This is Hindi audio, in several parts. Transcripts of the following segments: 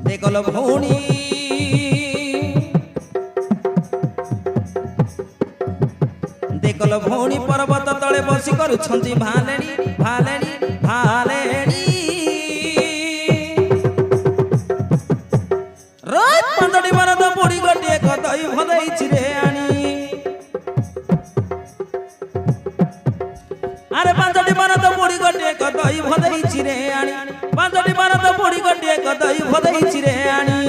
देखल भौणी देखल भौणी पर्वत तले बसी करुछंती भालेणी भालेणी भालेणी रात पंदडी मरद पोड़ी गटे कतई भदई चिरे आनी अरे पंदडी मरद पोड़ी गटे कतई भदई चिरे आनी पंदडी मरद पोड़ी गटे कतई भदई चिरे आनी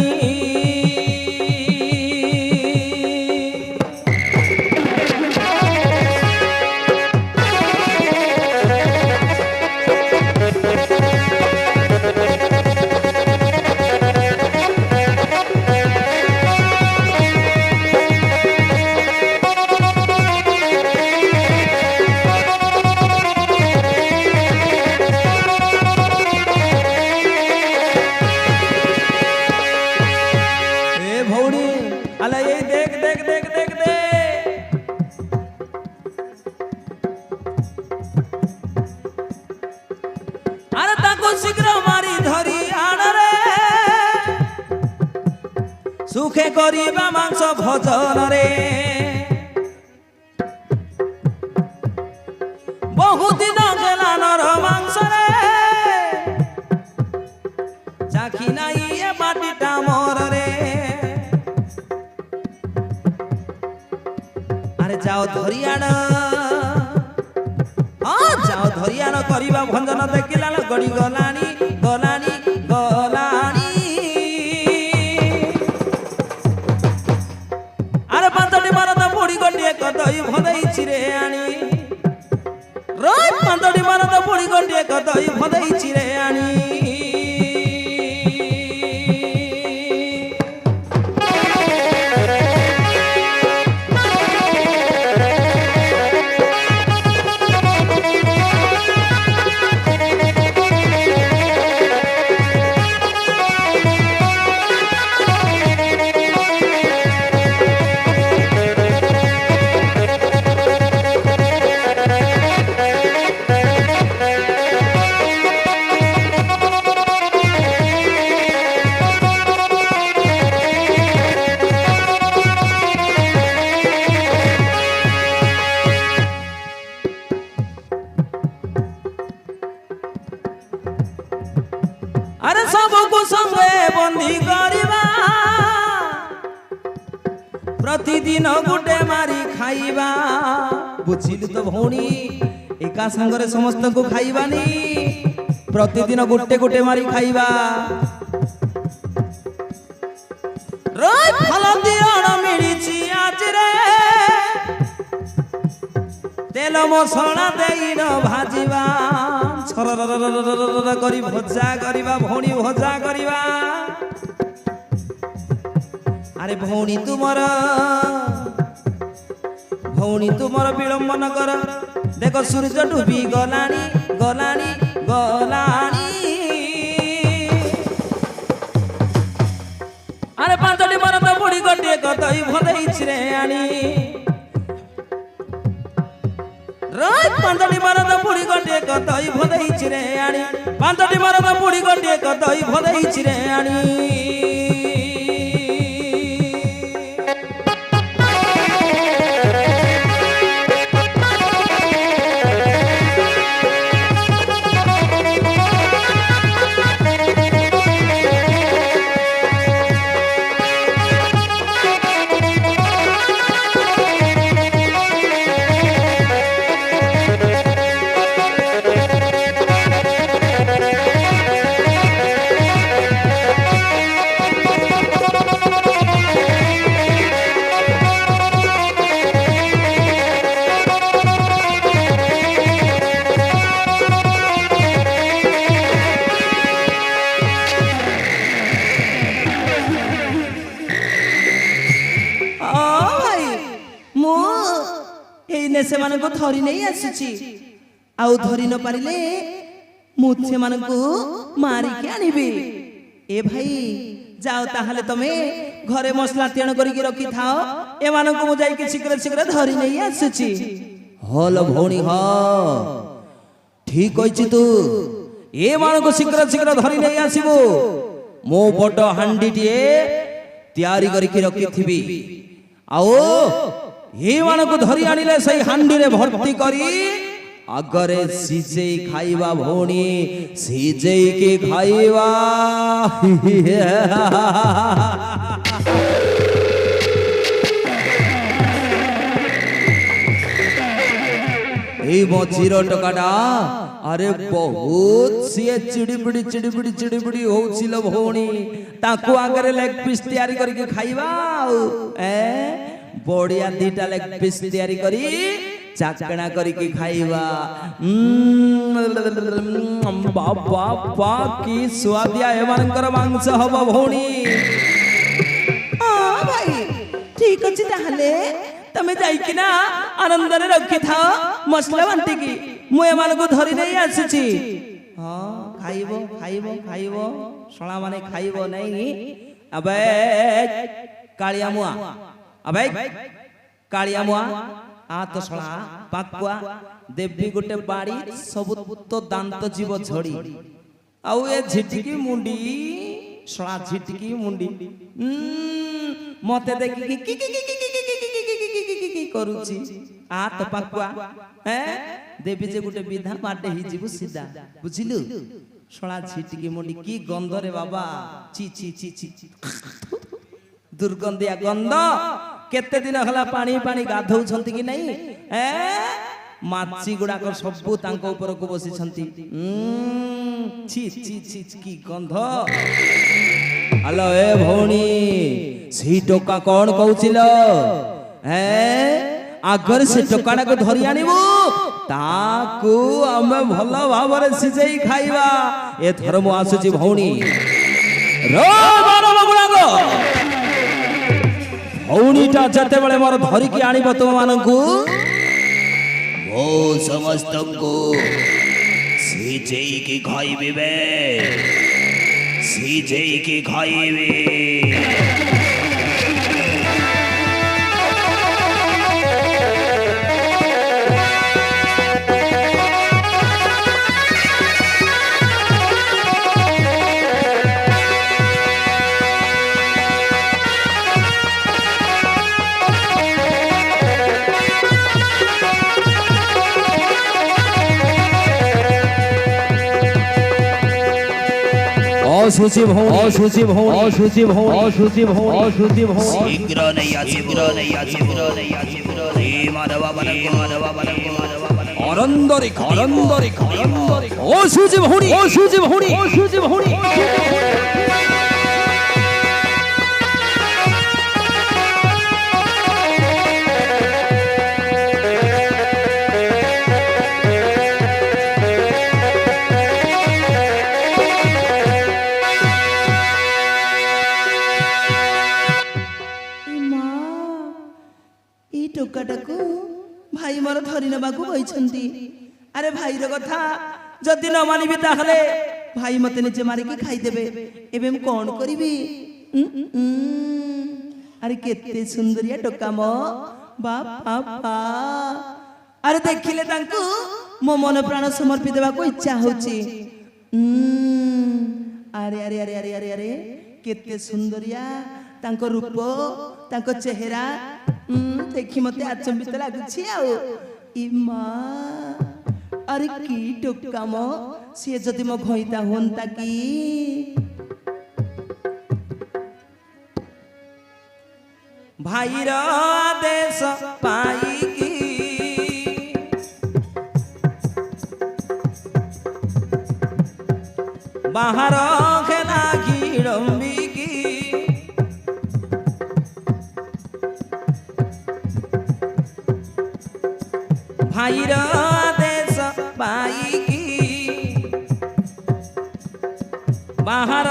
सुखे करिबा मांस भोजन रे बहु दिन गेला नर मांस रे चाखी नाई ए बाटीटा मोर रे अरे जाओ धरियाण हाँ जाओ धरियाण करिबा भंजन देखिला गड़ी गलानी गलानी गलानी कतई भदई चिरे आनी रात पंदडी मरद पोड़ी गटे कतई भदई चिरे आनी अरे सबको संगे बंदी करिबा प्रतिदिन गुटे मारी खाइबा बुझिलु तो भौणी एका संगरे समस्त को खाइबानी प्रतिदिन गुटे गुटे मारी खाइबा रोज हलदी अण मिलिछि आज रे तेल मसला देइन भाजिबा छररररररर करी भजा करिबा भौणी भजा करिबा अरे भौणी तुमर विलंब न कर देख सूर्य डूबी गलानी गलानी गलानी अरे पांचटी मरद पोड़ी गटे कतई भदई चिरे आनी रात पंदडी मरद पोड़ी गटे कतई भदई चिरे आनी पंदडी मरद पोड़ी गटे कतई भदई चिरे आनी से मन को धरी नहीं आसी आउ धरी न पारिले मु से मन को मारी के आनिबे ए भाई जाओ ताहले तमे घरे मसला तेण करके रखी थाओ ए मान को मु जाई के शीघ्र शीघ्र धरी नहीं आसी हल भौणी ह ठीक कहिछि तू ए मान को शीघ्र शीघ्र धरी नहीं आसीबो मो बड़ हांडीटीए तैयारी करके रखी आओ ये मान को धरी आनिले सही हांडी रे भर्ती करी अगरे सीजे खाइबा भौणी सीजे के खाइबा मझीर टकाटा अरे बहुत सी चिड़िबिड़ी होउछिलो भौणी ताकू आगरे लेग पीस तैयारी करके खाइबा बढ़िया दीटा लेग पीस तैयारी करी चाकणा करके खाइबा बाबा बा की स्वादिया एमानकर मांस हबो भौणी भाई ठीक अछि ताहले तमे जाइकी ना आनंद रे रखी था मसला बांटी की मु एमान को धरी नहीं आसीची हां खाइबो खाइबो खाइबो सोला माने खाइबो नहीं अबे कालिया मुआ अबे कालिया मुआ आ तो सोला पाकुआ देवी गोटे बाड़ी सब तो दांत जीव झड़ी आउ ए झिटकी मुंडी सोला झिटकी मुंडी मते देखि की करूची आ तो पाकुआ देवी जे गुटे विधा बाटे ही जीव सीधा बुझिलु सोला झिटकी मुंडी की गंध रे बाबा ची ची ची ची दुर्गंधिया गंध केते दिन हला पानी पानी गाधौ छंती कि नहीं माछी गुडा को सब तांको ऊपर को बसी छंती ची ची ची की गंध हेलो ए भौणी सी टोका कौन कहउचिलो आगर से टोकाडा को धरि आनिबो ताकू हमें भलो भाबरे सिजेई खाइबा ए धर्म आसुची भौणी रो मानव गुडा को भौणीटा जते बेले मोर धरि की आनिबो तुम मानकू ओ समस्त को सिजेई की खाइबे बे सिजेई की खाइबे अशुचि भौणी अशुचि भौणी अशुचि भौणी अशुचि भौणी अशुचि भौणी शीघ्र नहीं हे माधवा अरंदरी अशुचि भौणी अशुचि भौणी अशुचि भौणी भाई मोर धरी नबाकू बइछंती अरे भाई रो कथा जदि न मानिबी ताहले भाई मते निचे मारी के खाई देबे एबे हम कोन करिबी अरे केते सुंदरिया टोका मो बापा अरे देखिले तांकू मो मन प्राण समर्पी देबा को इच्छा होची अरे अरे अरे अरे अरे अरे केते सुंदरिया तांको रूप तांको चेहरा देखी मते आचंबित लागुछि आउ इमा अरे की टोका मो से जदि मो घइता होंता की भाईर आदेश पाई की बाहर खेला घिड़ंबी की भाईर आदेश पाई की बाहर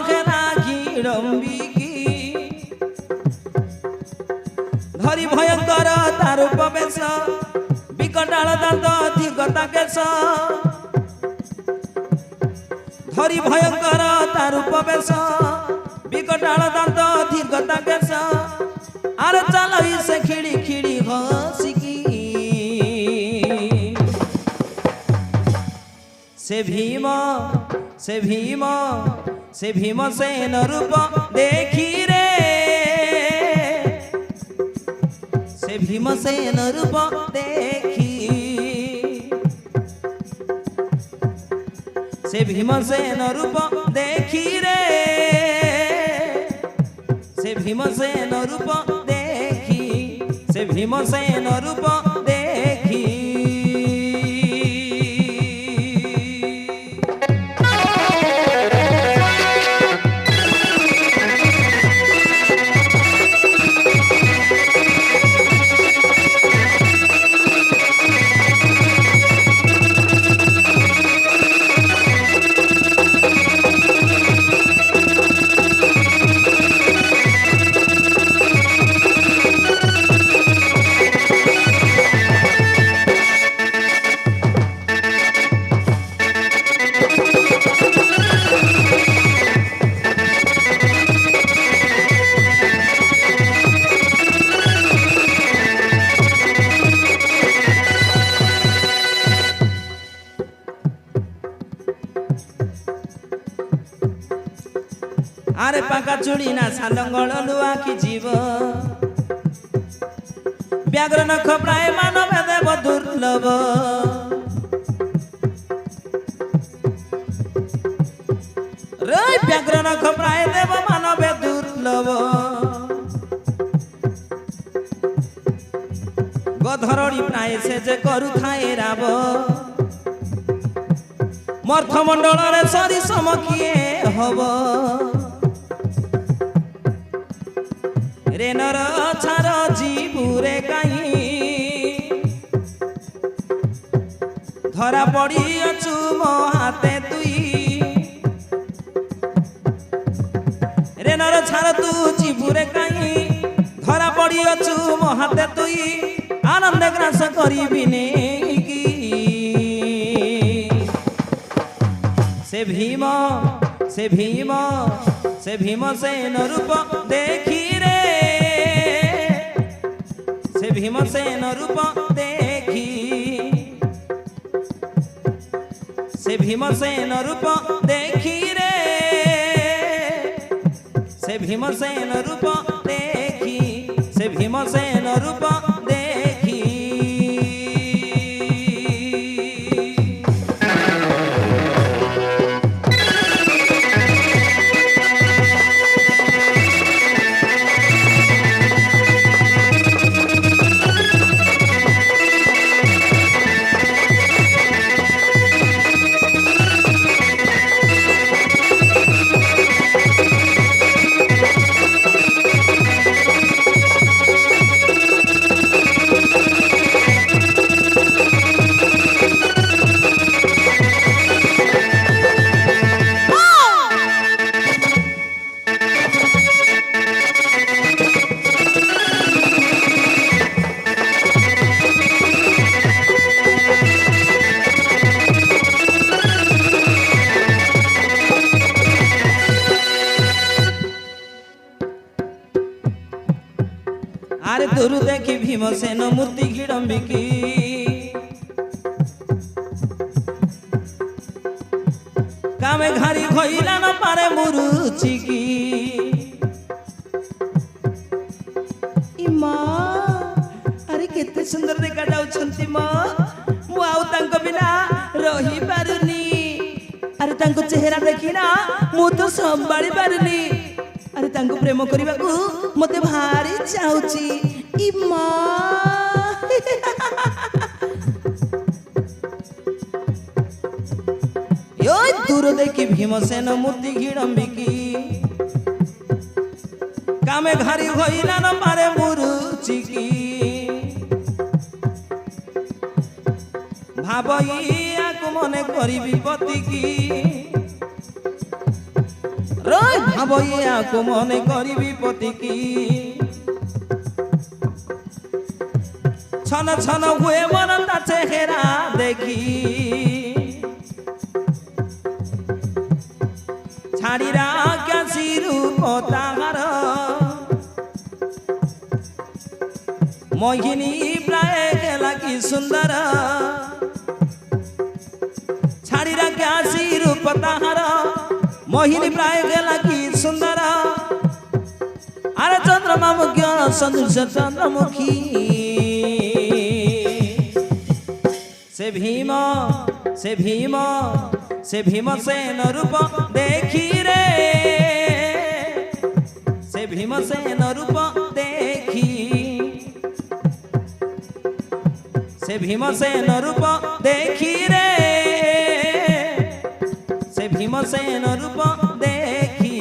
खेला घिड़ंबी की धरी भयंकर तार उपवेश विकटाल दांत अधिगता केश धरी भयंकर तार उपवेश विकटाल दांत अधिगता केश आर चलई से खिड़ी खिड़ी हसिकी से भीम से भीमसेन रूप देखी रे से भीमसेन रूप देखी से भीमसेन रूप देखी रे से भीमसेन रूप देखी से भीमसेन रूप देखी आरे पाका चुड़ी ना सालंगल लुआ की जीव व्याघ्र नख प्राय मानव देव दुर्लभ रे व्याघ्र नख प्राय देव मानव दुर्लभ गधरड़ी प्राय से जे करू थाए राव मर्थमंडल रे सरी समकिए हब रे नर छार जीवुरे काई धरा पड़ी अचु मो हाथे तुई रे नर छार तू जीवुरे काई धरा पड़ी अचु मो हाथे तुई आनंद ग्रास करिबिने की से भीम से भीम से भीमसेन रूप देखी रे से भीमसेन रूप देखी से भीमसेन रूप देखी रे से भीमसेन रूप देखी से भीमसेन रूप देखी आरे दुरु देखी भीमसेन मूर्ति गिड़म्बिकी कामे घारी खोइला न पारे मुरुचिकी इमा अरे केते सुंदर देखा जाउछंती मा मु आउ तांको बिना रही पारुनी अरे तांको चेहरा देखी ना मु तो संभाली पारुनी अरे तांको प्रेम करबा को मते भारी चाहुची इमा यो दूर देखी भीमसेन मूर्ति गिड़म्बिकी कामे घारी होइला न पारे मुरुचिकी भाबइया को मने करिबी पतिकी रोय भाबइया को मने करिबी पतिकी छन छन हुए मन ता चेहरा देखी छाड़ी राख्या रूप ताहार मोहिनी प्राय गेला की सुंदर छाड़ी राख्या रूप ताहार मोहिनी प्राय गेला की सुंदर अरे चंद्रमा मुख्य सदृश चंद्रमुखी से भीम सेन रूप देखी रे से भीमसेन रूप देखी से भीमसेन रूप देखी रे से भीमसेन रूप देखी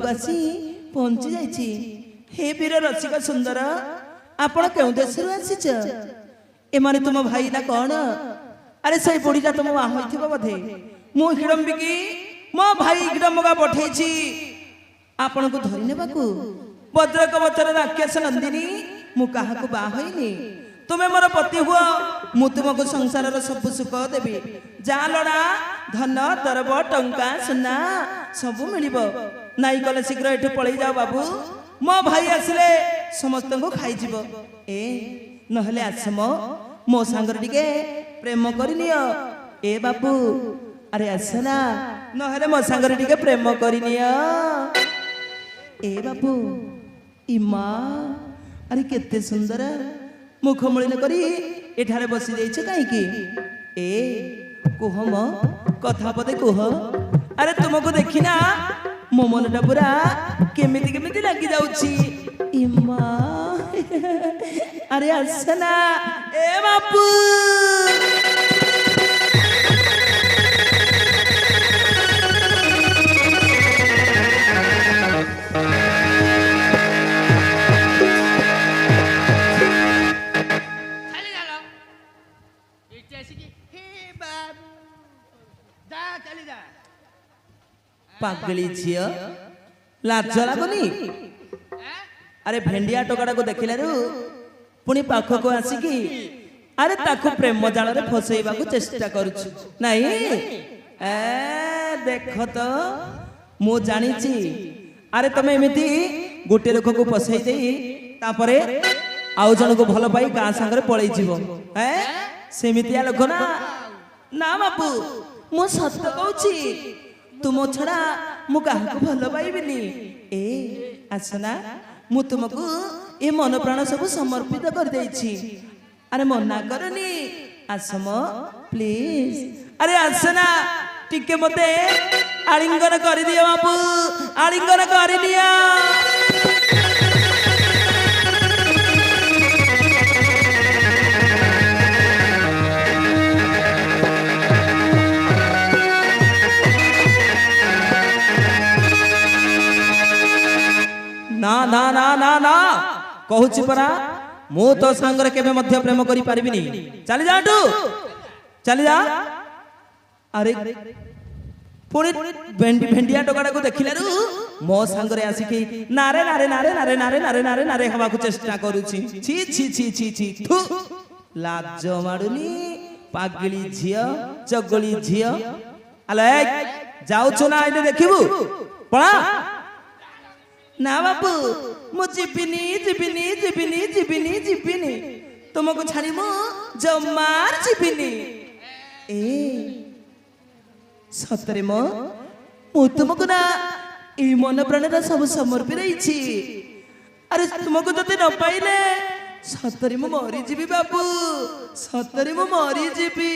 आसी पहुंची जाइछि हे वीर रसिक सुंदर आपण केउ देशरु आसीछ एमाने तुम भाई ना कोन अरे सही बुढ़ीटा तुम बाह होइथिबो बधे मु हिडंबिकी मो भाई हिडंबगा पठेछि आपण को धरि नेबाकू वज्रक वचर राक्षस नंदिनी मु काहा को बाह होइनी तुम्हें मोर पति हुआ मु तुमको संसार सब सुख देवी जा लड़ा धन दरब टंका सुना सब मिलिबो नाई कले शीघ्र एठु पळै जाओ बाबू मो भाई आसले समस्त को खाई जीवो ए नहले आसम मो सांगर टिके प्रेम करनियो ए बाबू अरे आसना नहले मो सांगर टिके प्रेम करनियो ए बाबू इमा अरे केते सुंदर मुख मलिन करी एठारे बसी जाइछ काई की ए कुह मो कथा पदे कुह अरे तुमको देखिना मो मनटा पूरा केमिति केमिति लागी जाउछि इमा अरे आसना ए बापू पागली झियो लाज लागुनी अरे भेंडिया टोकाटा को देखिले पुणी पाख को आसिकी अरे ताकू प्रेम जाल रे फसैबा को चेष्टा करूछु नहीं ए देख तो मु जानिची अरे तमे एमिति गोटे लोक को फसै देई तापरे आउ जन को भल पाई गा संगे पळै जीवो ए सेमितिया लोक ना ना बापू मु सत्य कहूची तुम छड़ा मु काहको भल पाइबिनी ए आसना मु तुमको ए मन प्राण सब समर्पित कर देछि अरे मना करनी आसम प्लीज अरे आसना टिके मते आलिंगन कर दियो बाबू आलिंगन कर दियो ना ना ना ना ना कहूची परा मु तो सांगरे केबे मध्य प्रेम करि पारिबिनी चली जाटू चली जा अरे पुणी भेंडिया टोकाटा को देखिले मो सांगरे आसिकी नारे नारे नारे नारे नारे नारे नारे नारे हवा को चेष्टा करूची छी छी छी छी छी थू लाज माडुनी पागली झियो चगली झियो अले जाउछु ना आइले देखिबू पळा ना बाबू मु जीविनी जीविनी जीविनी जीविनी जीविनी तुमको छाड़ी मु जमार जीविनी ए सतरे मो मु तुमको ना ए मन प्राण सब समर्पी रही अरे तुमको तो न पाइले सतरे मु मरी जीवी बाबू सतरे मु मरी जीवी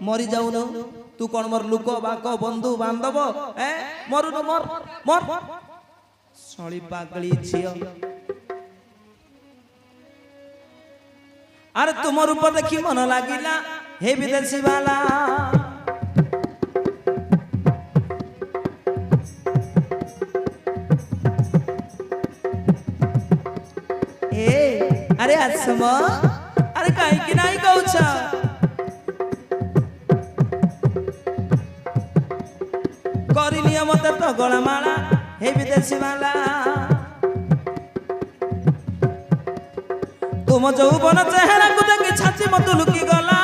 मरी जाऊनु तू कौन मोर लुक बाक बंधु बांधव मरुनु मर मर सली पागली झियो अरे तुम रूप देखी मन लागिला हे विदेशी वाला ए अरे आसम अरे कहीं कि नहीं कहूछ करी नियम तो गलामाला हे विदेशी वाला तुम यौवन चेहरा को देखी छाती मत लुकी गला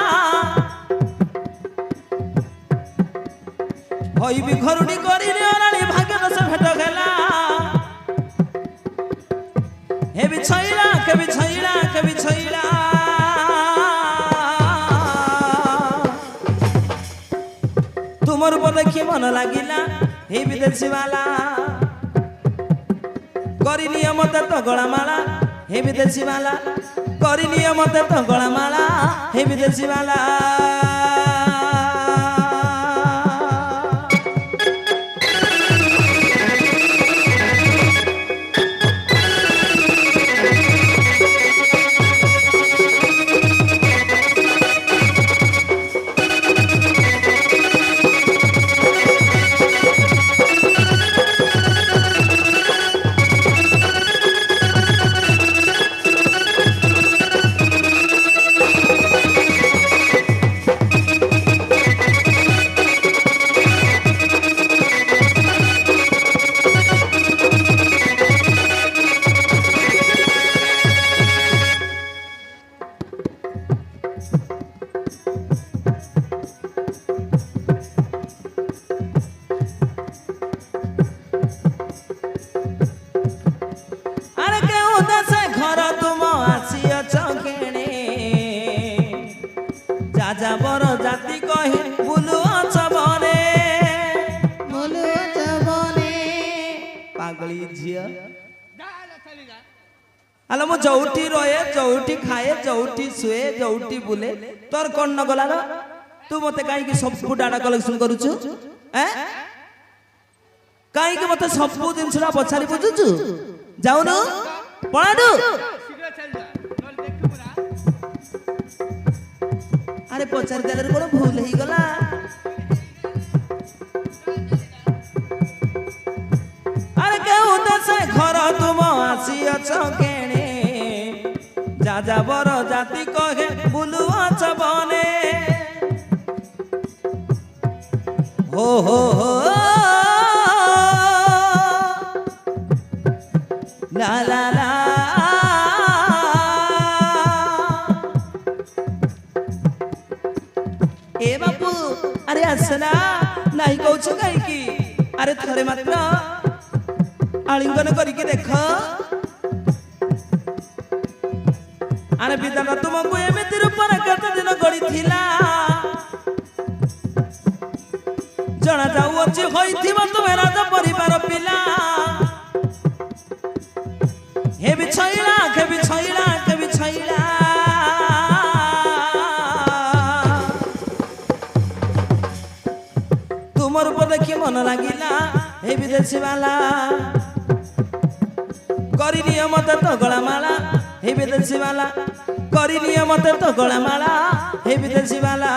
हई भी घरुडी करी रानी भाग्य दस भेट गला हे भी छैला के भी छैला तुम रूप देखी मन लागिला हे विदेशी वाला करी नियम तो गलामाला हे विदेशी वाला करी नियम तो गलामाला हे विदेशी वाला যাযাবর জাতি কহে বুলুছ বনে পাগলি ঝিয়া আলো মু যৌটি রয়ে যৌটি খায়ে যৌটি শুয়ে যৌটি বুলে তোর কোন ন গলা তু মতে কাইকি সবু ডাটা কলেকশন করুছু কাইকি মতে সবু জিনিসটা পছারি বুঝুছু যাউনু পড়াডু अरे पचार देले कोन भूल ही गला अरे केहू दसे घर तुम आसी अछ केणे जाजाबर जाति कहे बुलु अछ बने हो ला ला ला ए बापू अरे आसना नहीं कहूछ कहीं अरे थरे मात्र आलिंगन करके देख अरे विधान तुमको एमती रूपर केत दिन गड़ी थिला जना जाऊँच होइथिबो तुमे राज परिवार पिला हे भी छैला के भी छैला के भी छैला तुम रूप देखी मन लागिला हे विदेशी वाला करी नियम तो गलामाला हे विदेशी वाला करी नियम तो गलामाला हे विदेशी वाला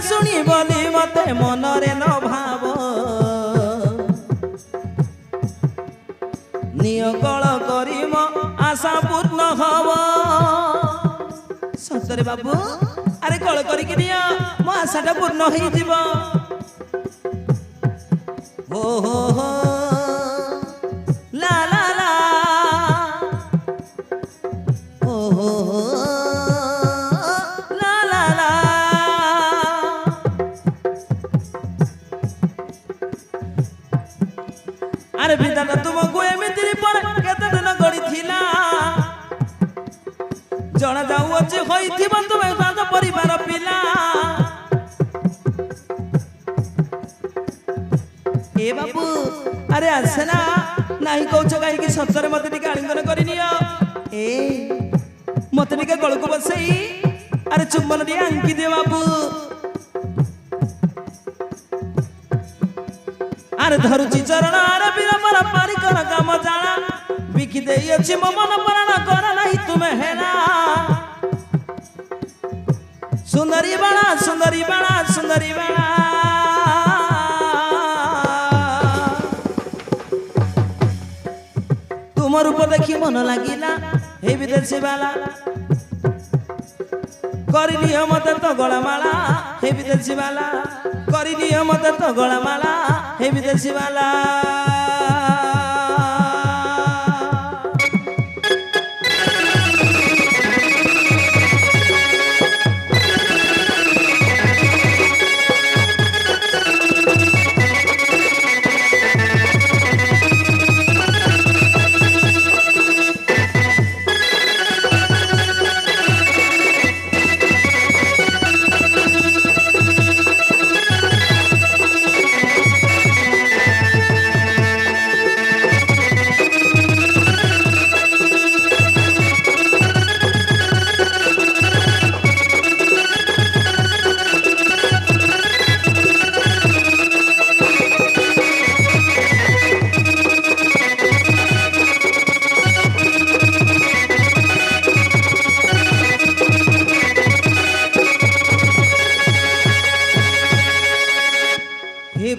शुणी बोली मते मनरे न भाव নিয় কল করিম আশা পূর্ণ হব সতরে বাবু আরে কল করিকি নিয় মো আশাটা পূর্ণ হয়ে যাব ও হো হো লা লা লা ও হো হো লা লা লা আরে বিধাতা তুমকু এমিতি পরে কেতে দিন গড়িছিলা জনা যাউଅଛି ହୋଇଥିବ ତୁମେ ସାତ ପରିବାର ପିଲା ଏ ବାବୁ ଆରେ ଆସେ ନା ନାହିଁ କହୁଛ କାହିଁକି ସତରେ ମତେ ଟିକେ ଆଳିଙ୍ଗନ କରିନିଅ ଏ ମତେ ଟିକେ ଗଳକୁ ବସେଇ ଆରେ ଚୁମ୍ବନ ଟିକେ ଆଙ୍କି ଦିଅ ବାବୁ ଆରେ ଧରୁଛି ଚରଣ ଆରେ ବୀର ମୋର ପାରିକର କାମ ଜାଣା ବିକି ଦେଇଅଛି ମୋ ମନ ପ୍ରାଣ କର ନାହିଁ ତୁମେ ହେରା ସୁନ୍ଦରୀ ବାଳା ସୁନ୍ଦରୀ ବାଳା ସୁନ୍ଦରୀ ବାଳା ତୁମ ରୂପ ଦେଖି ମନ ଲାଗିଲା ହେ ବିଦେଶୀ ବାଲା କରିନିଅ ମତେ ତ ଗଳାମାଳା ହେ ବିଦେଶୀ ବାଲା କରିନିଅ ମତେ ତ ଗଳାମାଳା ହେ ବିଦେଶୀ ବାଲା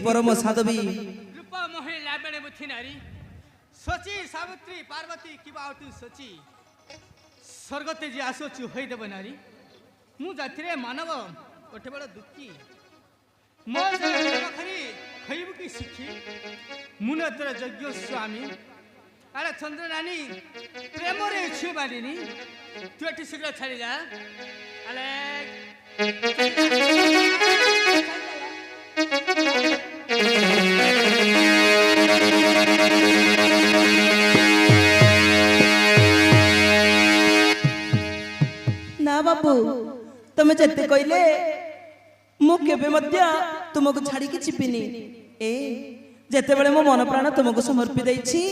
परम साधवी रूप मोहे लाबणे मुथि नारी सोची सावित्री पार्वती किबा आउटु सोची स्वर्गते जे आसोचु होई देब नारी मु जातिरे मानव ओटे बड़ दुखी मो खरी खइबु की सिखी मुने तर यज्ञ स्वामी अरे चंद्र रानी प्रेम रे छु बालिनी तू एटी शीघ्र छाड़ी जा अले ना बाबू तुम जेते कहले मु केबे मध्य तुमको छाड़ी के छिपिनी ए जेते बेले मो मन प्राण तुमको समर्पित देछि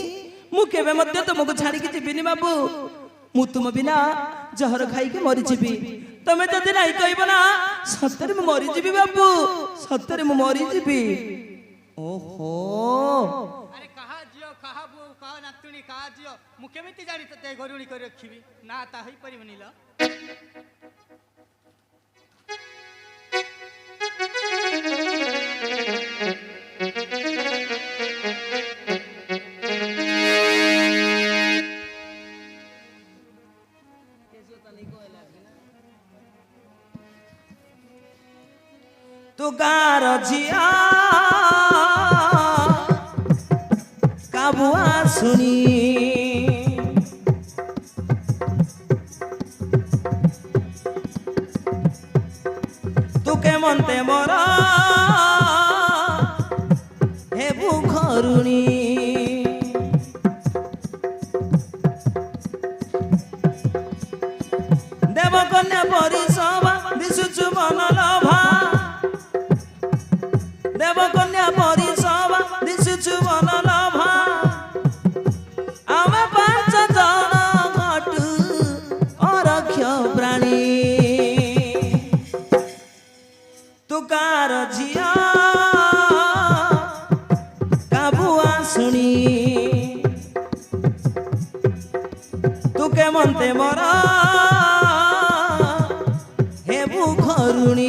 मु केबे मध्य तुमको छाड़ी के छिपिनी बाबू मु तुम बिना जहर खाई के मरि छिबी तमे जदि नाही कहबो ना सत्तर मु मरि जिबी बाबू सत्तर मु मरि जिबी ओहो अरे कहा जियो कहा बो कहा नातुनी कहा जियो मु केमिति जानि तते गरुणी कर रखिबी ना ता होई परिबनी ल तू गार जिया काबुआ सुनी तू के मनते मोरा हे बुखरुणी देवकन्या परिसभा दिशुचु मन लभा देवकन्या परिसभा दिशुचु मन लभा आमे पांच जन घटु अरक्ष प्राणी तुकार झिया काबुआ सुनी तुके मनते मरा हे बुखरुणी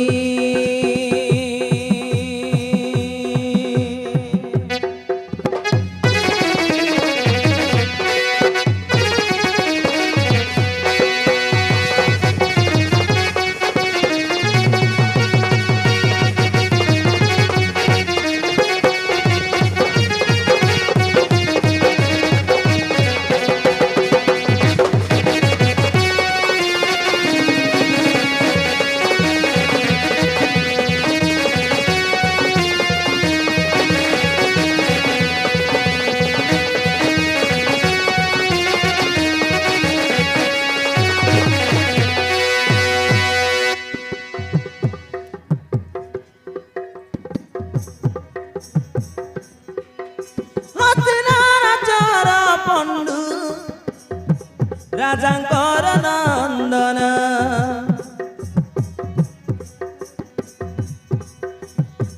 ରାଜାଙ୍କର ନନ୍ଦନ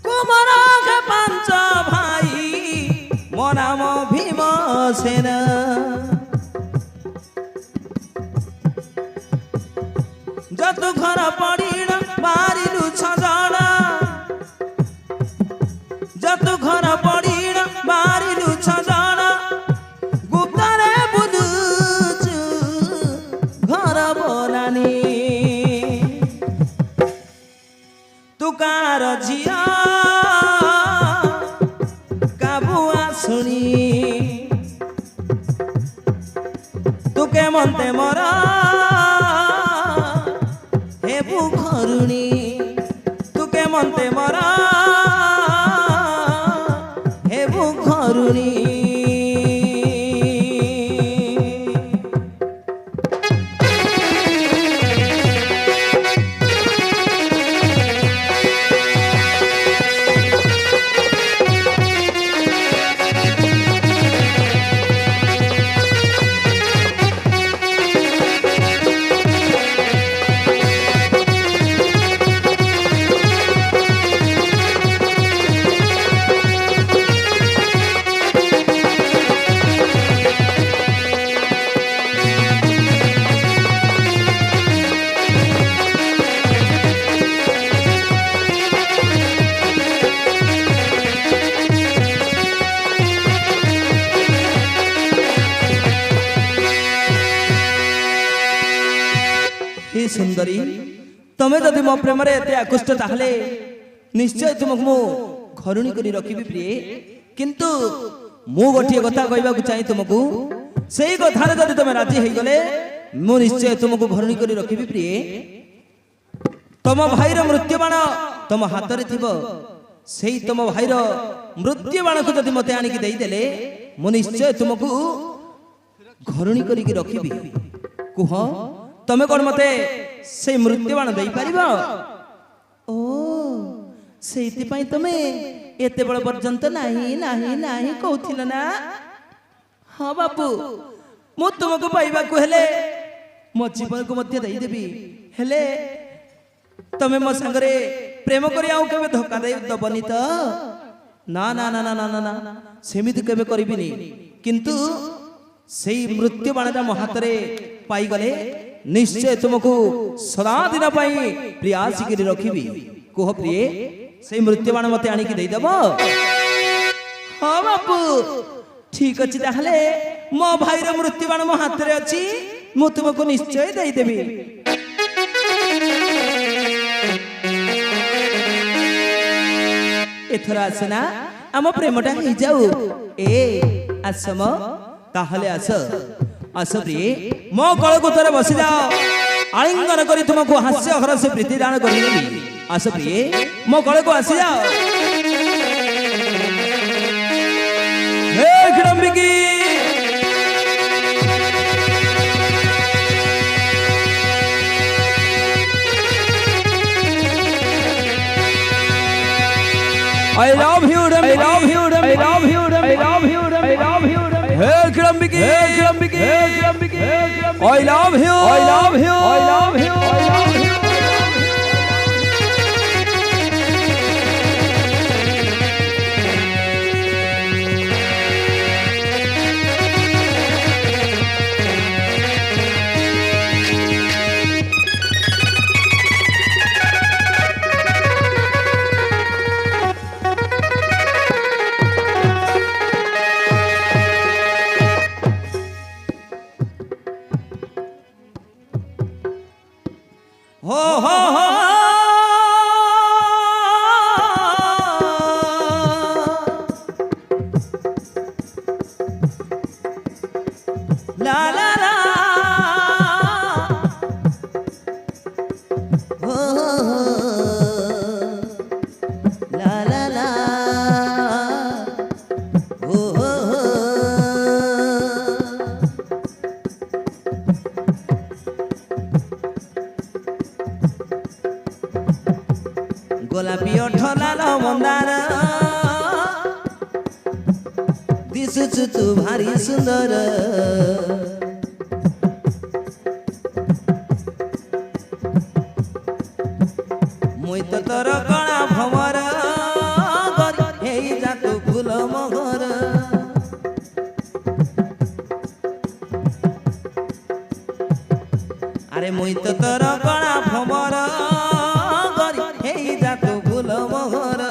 କୁମର ପାଞ୍ଚ ଭାଇ ମୋ ନାମ ଭୀମସେନ যত ঘর পড়িল বারিলু ছজণ যত ঘর পড়িল বারিলু ছজণ গুপ্তরে বুলুচু ঘর বনানি তুকার ঝিয়া কাবুয়া শুনি তুকে মন্তে মরা হেবু ঘরুণী তুকে মন্তে মরা হেবু ঘরুণী सुंदरी तमे जदि मो प्रेम रे एते आकृष्ट ताहले निश्चय तुमको मु घरुणी करी रखिबी प्रिय किंतु मु गोटिए कथा कहबा को चाहि तुमको सेही कथा रे जदि तमे राजी हेई गले मु निश्चय तुमको घरुणी करी रखिबी प्रिय तम भाईर मृत्यु बाण तम हाथ रे थिबो सेही तम भाईर मृत्यु बाण को जदि मते आनी की देई देले मु निश्चय तुमको घरुणी करी की रखिबी कुह तमे कौन मते से मृत्युबाण दे पारिब ओ सेति पई तमे एते बड़ पर्यंत नाही नाही नाही कहथिल ना हां बापू मु तुमको पाइबा को हेले मो जीवन को मध्य देई देबी हेले तमे मो संगरे प्रेम करी आउ केबे धोखा दे दबनी त ना ना ना ना ना ना सेमिति केबे करबिनी किंतु सेई मृत्युबाणटा मो हाथ रे पाई गले निश्चय तुमको सदा दिन पाई प्रिय आसिकी रखिबी कुह प्रिय से मृत्युबाण मते आनी की देदब हाँ बापू ठीक अच्छी ताहले मो भाईर मृत्युबाण मो हाथ रे अच्छी मु तुमको निश्चय देदेवी एथर आसना आम प्रेमटा हो जाऊ ए आसम ताहले आस आस प्रिय मो कलको तोरे बसी जाओ आलिंगन करी तुमको हास्य हर से प्रीति दान करी आस प्रिय मो कलको आसी जाओ हे किडम्बिकी I love you, I love you, I love you, I love you, I love you. Hey Kiramiki, hey Kiramiki, hey Kiramiki, I love you, I love you, I love you, I love you. हो हो हो ला ला ला हो ला ला ला हो गोलापी ओठलाल मंदार दिसुछु तू भारी सुंदर মুই তো তোর কণা ভমর গরি হেই যা তু ফুল মহর আরে মুই তো তোর কণা ভমর গরি হেই যা তু ফুল মহর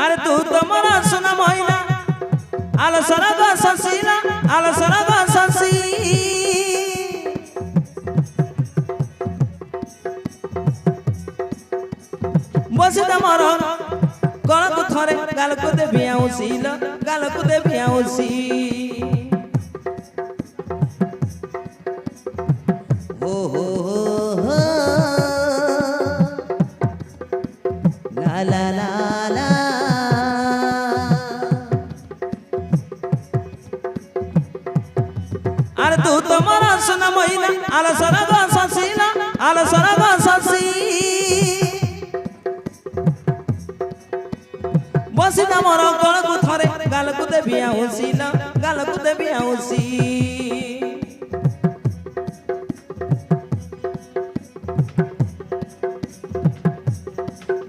আরে তু তোমার সোনা ময়না আলো সরগ সসিনা আলো সরগ সসি বসে তোমার গলকু থরে গালকু দেবি আউসিল গালকু দেবি আউসি ও হো হো লা লা লা লা আরে তু তোমার সোনা মহিলা আলো সরগ সসিলা আলো সরগ সসি বসি তোমার গলকু থরে গালকু দেবি আউসিল গালকু দেবি আউসি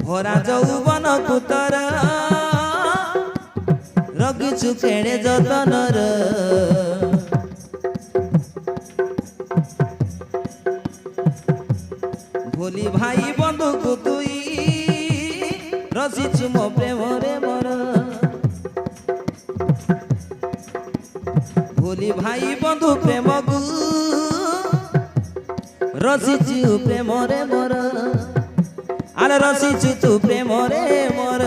ভরা যৌবন কুতর রগিছু কেড়ে যতনর ভুলি ভাই বন্ধুকু তুই রসিছু মো প্রেমরে মর ভুলি ভাই বন্ধু প্রেমকু রসিছু প্রেমরে মর আরে রসিছু তু প্রেমরে মর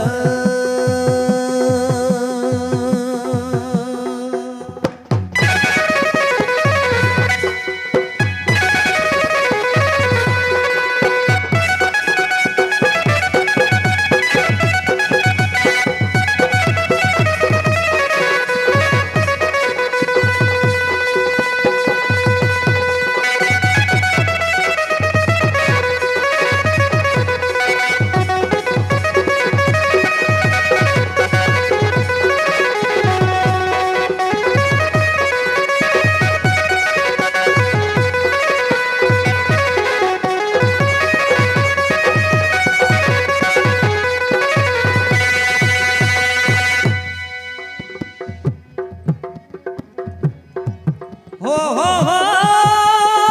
हो हो हो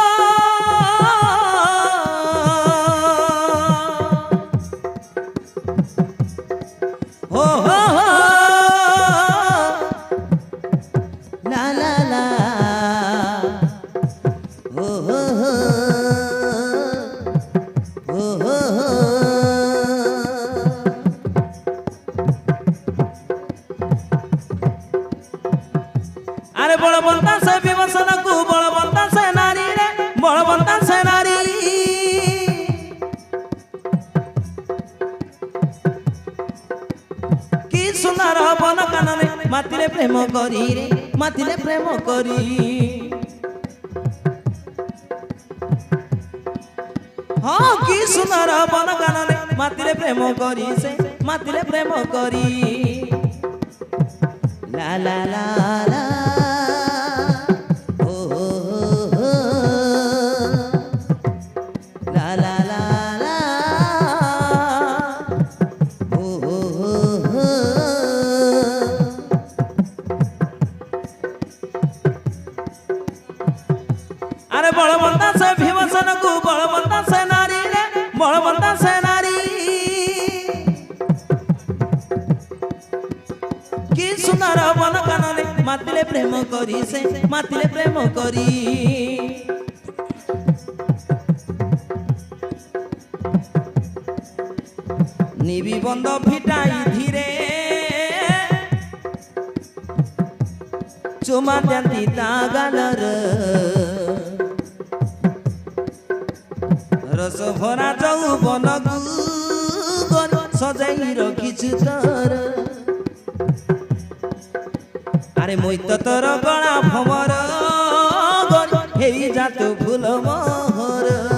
हो हो हो ला ला ला हो हो हो हो हो हो अरे बलवंता से विवसन को बलवंता से नारी रे बलवंता से नारी की सुंदर बन कानने मातिले प्रेम करी रे मातिले प्रेम करी हाँ की सुंदर बन कानने मातिले प्रेम करी से मातिले प्रेम करी ला ला ला ला अरे बलवंता से भीमसन को बलवंता से नारी रे बलवंता से नारी की सुंदर बन कानने मातिले प्रेम करी से मातिले प्रेम करी নিবি বন্ধ ফিটাই ধীরে চুমা দেন্তি তাগালর রস ভরা যৌবন সজাই রখিছু তোর আরে মই তো তোর গলা ভমর হেই যা তো ফুল মোহর